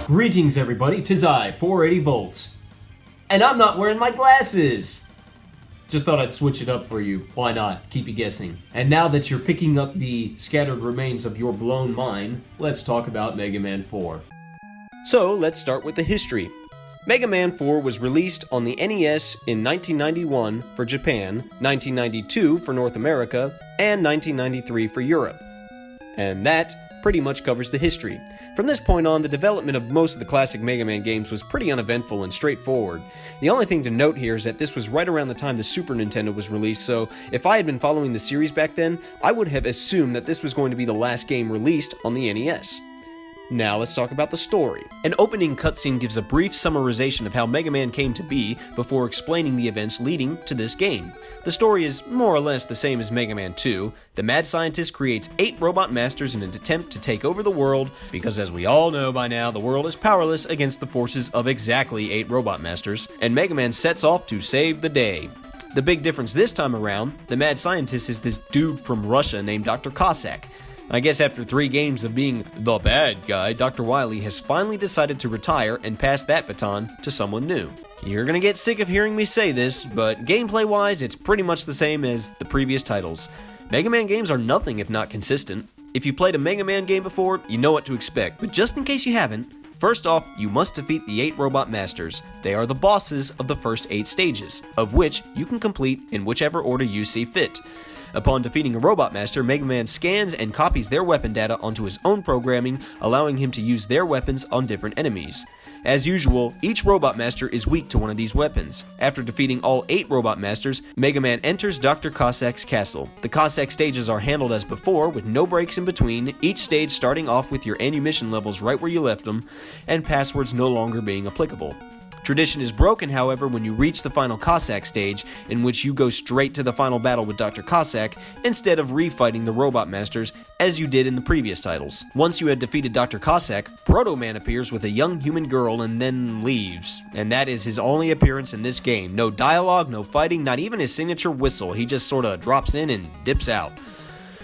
Greetings everybody, 'tis I, 480 volts. And I'm not wearing my glasses! Just thought I'd switch it up for you. Why not? Keep you guessing. And now that you're picking up the scattered remains of your blown mind, let's talk about Mega Man 4. So, let's start with the history. Mega Man 4 was released on the NES in 1991 for Japan, 1992 for North America, and 1993 for Europe. And that pretty much covers the history. From this point on, the development of most of the classic Mega Man games was pretty uneventful and straightforward. The only thing to note here is that this was right around the time the Super Nintendo was released, so if I had been following the series back then, I would have assumed that this was going to be the last game released on the NES. Now let's talk about the story. An opening cutscene gives a brief summarization of how Mega Man came to be before explaining the events leading to this game. The story is more or less the same as Mega Man 2. The mad scientist creates 8 robot masters in an attempt to take over the world, because as we all know by now, the world is powerless against the forces of exactly 8 robot masters, and Mega Man sets off to save the day. The big difference this time around, the mad scientist is this dude from Russia named Dr. Cossack. I guess after 3 games of being the bad guy, Dr. Wily has finally decided to retire and pass that baton to someone new. You're gonna get sick of hearing me say this, but gameplay-wise, it's pretty much the same as the previous titles. Mega Man games are nothing if not consistent. If you played a Mega Man game before, you know what to expect, but just in case you haven't, first off, you must defeat the 8 Robot Masters. They are the bosses of the first 8 stages, of which you can complete in whichever order you see fit. Upon defeating a Robot Master, Mega Man scans and copies their weapon data onto his own programming, allowing him to use their weapons on different enemies. As usual, each Robot Master is weak to one of these weapons. After defeating all 8 Robot Masters, Mega Man enters Dr. Cossack's castle. The Cossack stages are handled as before, with no breaks in between, each stage starting off with your ammunition levels right where you left them, and passwords no longer being applicable. Tradition is broken, however, when you reach the final Cossack stage, in which you go straight to the final battle with Dr. Cossack, instead of refighting the Robot Masters, as you did in the previous titles. Once you had defeated Dr. Cossack, Proto Man appears with a young human girl and then leaves. And that is his only appearance in this game. No dialogue, no fighting, not even his signature whistle. He just sorta drops in and dips out.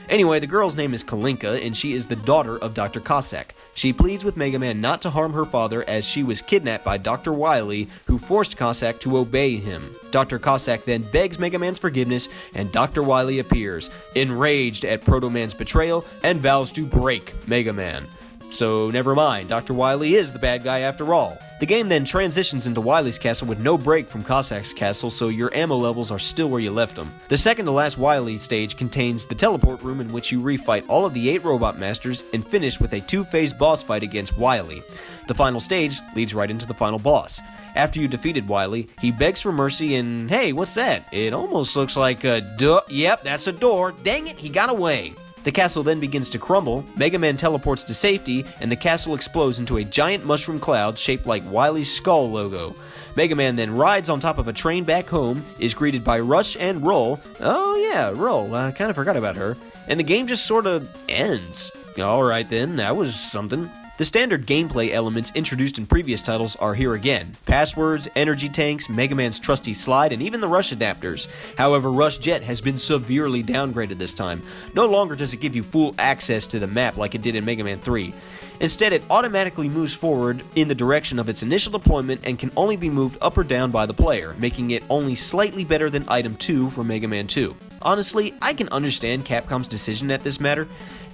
Anyway, the girl's name is Kalinka, and she is the daughter of Dr. Cossack. She pleads with Mega Man not to harm her father, as she was kidnapped by Dr. Wily, who forced Cossack to obey him. Dr. Cossack then begs Mega Man's forgiveness, and Dr. Wily appears, enraged at Proto Man's betrayal, and vows to break Mega Man. So never mind, Dr. Wily is the bad guy after all. The game then transitions into Wily's castle with no break from Cossack's castle, so your ammo levels are still where you left them. The second to last Wily stage contains the teleport room, in which you refight all of the 8 Robot Masters and finish with a 2-phase boss fight against Wily. The final stage leads right into the final boss. After you defeated Wily, he begs for mercy and hey, what's that? It almost looks like a yep, that's a door. Dang it, he got away. The castle then begins to crumble, Mega Man teleports to safety, and the castle explodes into a giant mushroom cloud shaped like Wily's skull logo. Mega Man then rides on top of a train back home, is greeted by Rush and Roll. Oh yeah, Roll, I kinda forgot about her. And the game just sorta ends. Alright then, that was something. The standard gameplay elements introduced in previous titles are here again. Passwords, energy tanks, Mega Man's trusty slide, and even the Rush adapters. However, Rush Jet has been severely downgraded this time. No longer does it give you full access to the map like it did in Mega Man 3. Instead, it automatically moves forward in the direction of its initial deployment and can only be moved up or down by the player, making it only slightly better than Item 2 from Mega Man 2. Honestly, I can understand Capcom's decision at this matter,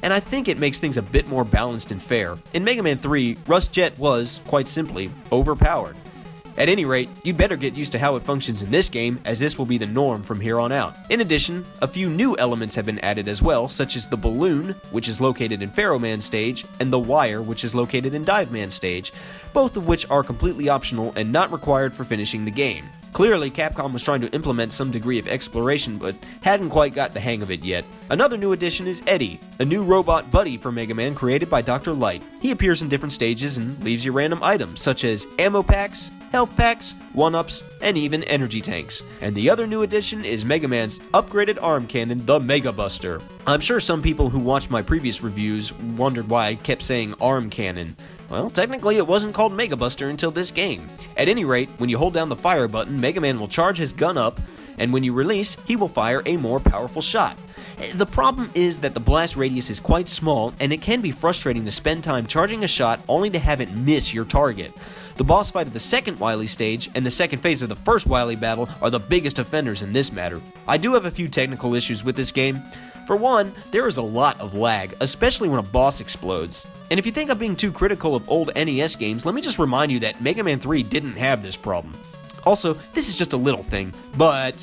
and I think it makes things a bit more balanced and fair. In Mega Man 3, Rush Jet was, quite simply, overpowered. At any rate, you'd better get used to how it functions in this game, as this will be the norm from here on out. In addition, a few new elements have been added as well, such as the balloon, which is located in Pharaoh Man's stage, and the wire, which is located in Dive Man's stage, both of which are completely optional and not required for finishing the game. Clearly, Capcom was trying to implement some degree of exploration, but hadn't quite got the hang of it yet. Another new addition is Eddie, a new robot buddy for Mega Man created by Dr. Light. He appears in different stages and leaves you random items, such as ammo packs, health packs, 1-ups, and even energy tanks. And the other new addition is Mega Man's upgraded arm cannon, the Mega Buster. I'm sure some people who watched my previous reviews wondered why I kept saying arm cannon. Well, technically it wasn't called Mega Buster until this game. At any rate, when you hold down the fire button, Mega Man will charge his gun up, and when you release, he will fire a more powerful shot. The problem is that the blast radius is quite small, and it can be frustrating to spend time charging a shot only to have it miss your target. The boss fight of the second Wily stage and the second phase of the first Wily battle are the biggest offenders in this matter. I do have a few technical issues with this game. For one, there is a lot of lag, especially when a boss explodes. And if you think I'm being too critical of old NES games, let me just remind you that Mega Man 3 didn't have this problem. Also, this is just a little thing, but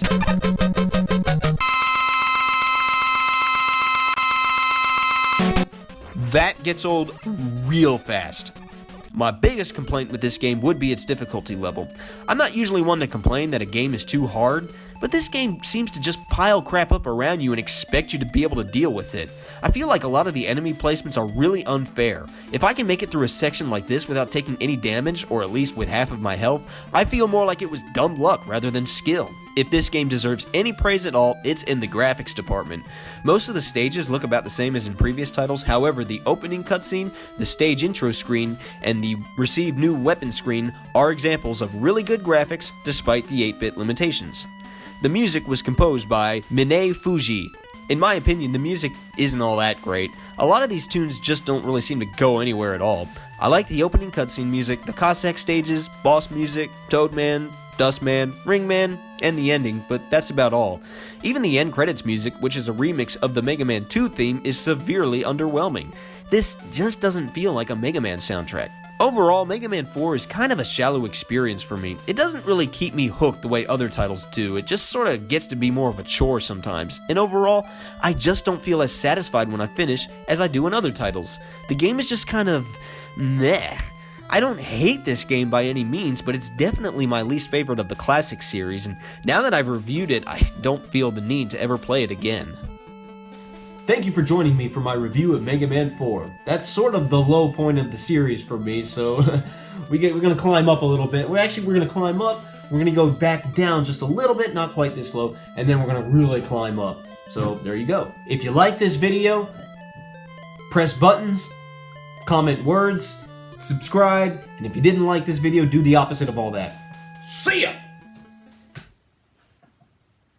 that gets old real fast. My biggest complaint with this game would be its difficulty level. I'm not usually one to complain that a game is too hard, but this game seems to just pile crap up around you and expect you to be able to deal with it. I feel like a lot of the enemy placements are really unfair. If I can make it through a section like this without taking any damage, or at least with half of my health, I feel more like it was dumb luck rather than skill. If this game deserves any praise at all, it's in the graphics department. Most of the stages look about the same as in previous titles, however, the opening cutscene, the stage intro screen, and the receive new weapon screen are examples of really good graphics despite the 8-bit limitations. The music was composed by Minei Fuji. In my opinion, the music isn't all that great. A lot of these tunes just don't really seem to go anywhere at all. I like the opening cutscene music, the Cossack stages, boss music, Toadman, Dustman, Ringman, and the ending, but that's about all. Even the end credits music, which is a remix of the Mega Man 2 theme, is severely underwhelming. This just doesn't feel like a Mega Man soundtrack. Overall, Mega Man 4 is kind of a shallow experience for me. It doesn't really keep me hooked the way other titles do, it just sort of gets to be more of a chore sometimes. And overall, I just don't feel as satisfied when I finish as I do in other titles. The game is just kind of meh. I don't hate this game by any means, but it's definitely my least favorite of the classic series, and now that I've reviewed it, I don't feel the need to ever play it again. Thank you for joining me for my review of Mega Man 4. That's sort of the low point of the series for me, so we're going to climb up a little bit. We're going to climb up, we're going to go back down just a little bit, not quite this low, and then we're going to really climb up. So there you go. If you like this video, press buttons, comment words, subscribe, and if you didn't like this video, do the opposite of all that. See ya!